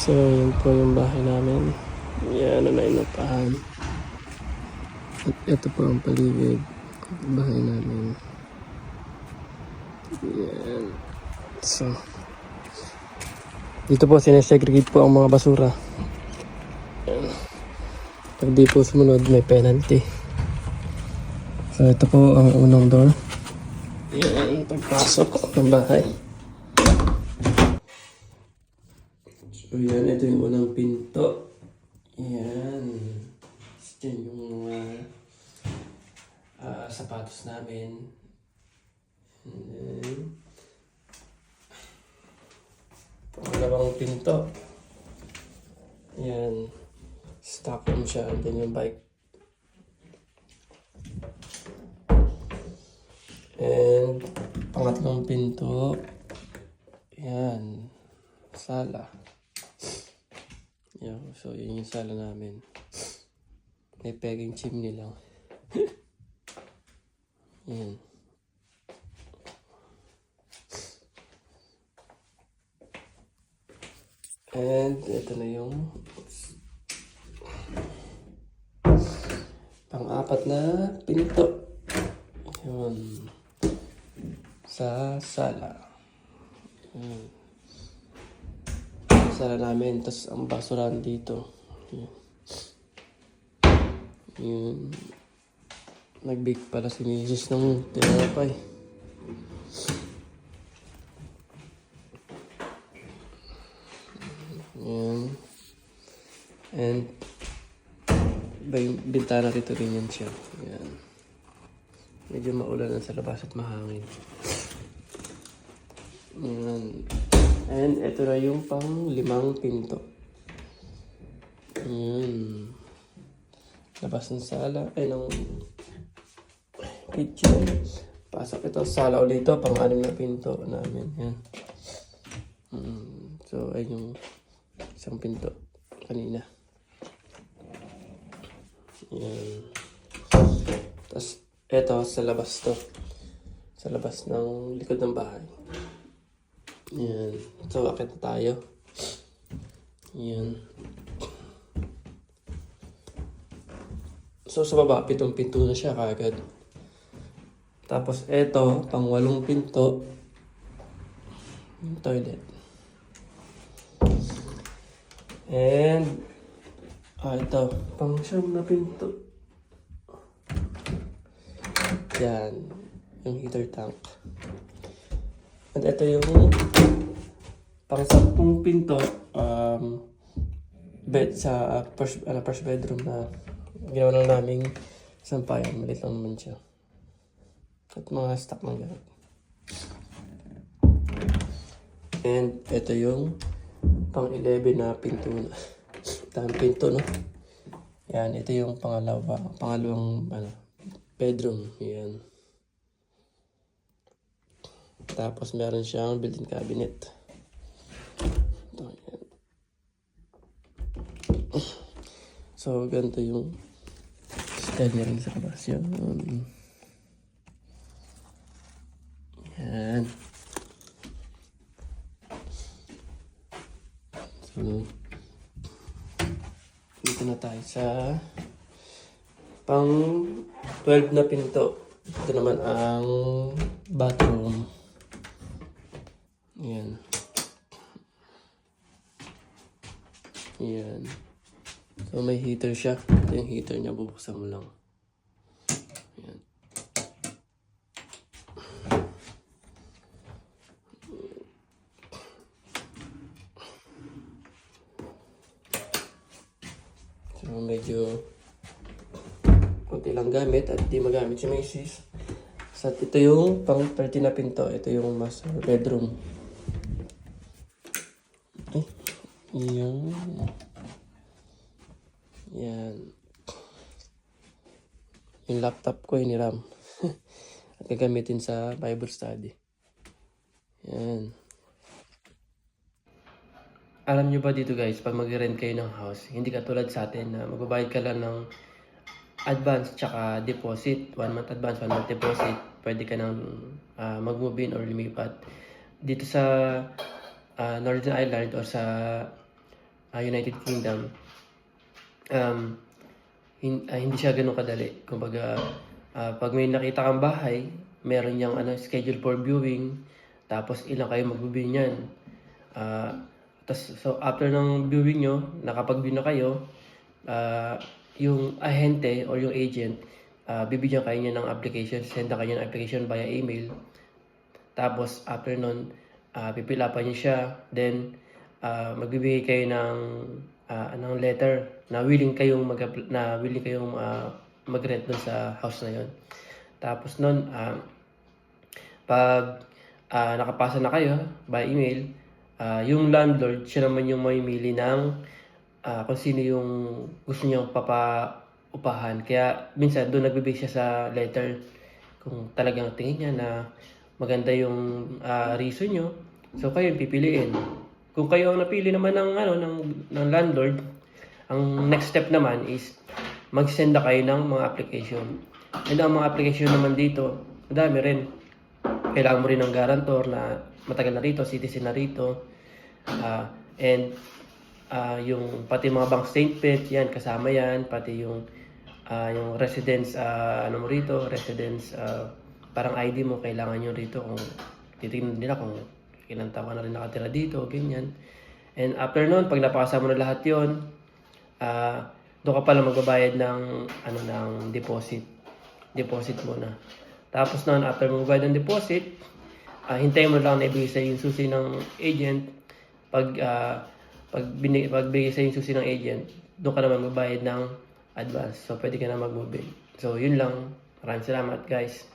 So, yun po yung bahay namin. Yan, na inupahan. At ito po ang paligid ng bahay namin. Yan. So, dito po sinesegregate po ang mga basura. Yan. Pag di po sumunod, may penalty. So, ito po ang unang door. Yan, pagpasok ng bahay. So, yan, ito yung unang pinto. Yan. Yan yung sapatos namin. And then, pangalawang pinto. Yan. Stock room siya. And then yung bike. And pangatlong pinto. Yan. Sala. Yan. So, yun yung sala namin. May pegging chimney lang. Yan. And ito na yung pang-apat na pinto. Yun. Sa sala. Yan. Sala namin. Tapos ang basurahan dito. Yan. Yun. Nag-bake pala si Mrs. ng tinapay. Yan. And bintana rito rin yan siya. Yan. Medyo maulan sa labas at mahangin. Yan. And ito na yung pang-limang pinto. Yan. Labas ng sala. Ay, ng kitchen. Pasok ito. Sala ulit ito. Pang-anim na pinto namin. Yan. So, ay yung isang pinto kanina. Yan. Tapos, ito sa labas to. Sa labas ng likod ng bahay. Yan. So, akit na tayo. Yan. So, sa baba, 7 pinto na siya kagad. Tapos, eto, pang-8 pinto. Yung toilet. And, ito, pang-9 na pinto. Yan. Yung heater tank. And ito yung pang-10 pinto. Bed sa first bedroom na ginawa lang naming sampayan. Malit lang naman siya. At mga stock ng gamit. And ito yung pang-11 na pinto na. Daming pinto, no? Yan, ito yung pangalawang bedroom. Yan. Tapos meron siyang built-in cabinet. Ito, yan. So, ganito yung style niya rin sa labas. Yan. Yan. So, dito na tayo sa pang 12 na pinto. Ito naman ang bathroom. Yan. Yan. So, may heater siya. Ito yung heater niya. Bubuksan mo lang. Yan. So, medyo konti lang gamit at di magamit si Macy's. So, ito yung pang 13 na pinto. Ito yung master bedroom. Okay. Yan. Yan. Yung laptop ko iniram. At gagamitin sa Bible study. Yan. Alam nyo ba dito guys, pag mag-rent kayo ng house, hindi katulad sa atin na magbabayad ka lang ng advance tsaka deposit. 1 month advance, 1 month deposit. Pwede ka nang mag-move in or lumipat. Dito sa Northern Ireland or sa United Kingdom, hindi siya ganun kadali. Kumbaga, pag may nakita kang bahay, meron niyang schedule for viewing, tapos ilang kayo mag-view niyan. So after ng viewing nyo, nakapag-view na kayo, yung ahente or yung agent, bibigyan kayo niya ng application, send na kayo ng application via email. Tapos after nun, pipilapan niyo siya, then magbibigay kayo ng letter na willing kayong mag-rent doon sa house na yon. Tapos nun, pag nakapasa na kayo by email, yung landlord, siya naman yung mamimili ng kung sino yung gusto niyang papaupahan. Kaya minsan doon nagbibigay siya sa letter kung talagang tingin niya na maganda yung reason nyo. So kayo yung pipiliin. Kung kayo ang napili naman ng landlord, ang next step naman is mag-send na kayo ng mga application. And ang mga application naman dito, madami rin. Kailangan mo rin ng guarantor na matagal na rito, citizen na rito. And yung pati mga bank statement, yan, kasama yan. Pati yung residence, mo rito, residence, parang ID mo, kailangan nyo rito kung titignan nila kung ilang taon ka na rin nakatira dito, ganyan. And after nun, pag napakasama mo na lahat yon, doon ka pala magbabayad ng deposit muna. Tapos nun, after magbabayad ng deposit, hintayin mo lang na ibigay sa'yo yung susi ng agent. Pag bigay sa'yo yung susi ng agent, doon ka naman magbayad ng advance. So, pwede ka na mag-move in. So, yun lang. Maraming salamat, guys.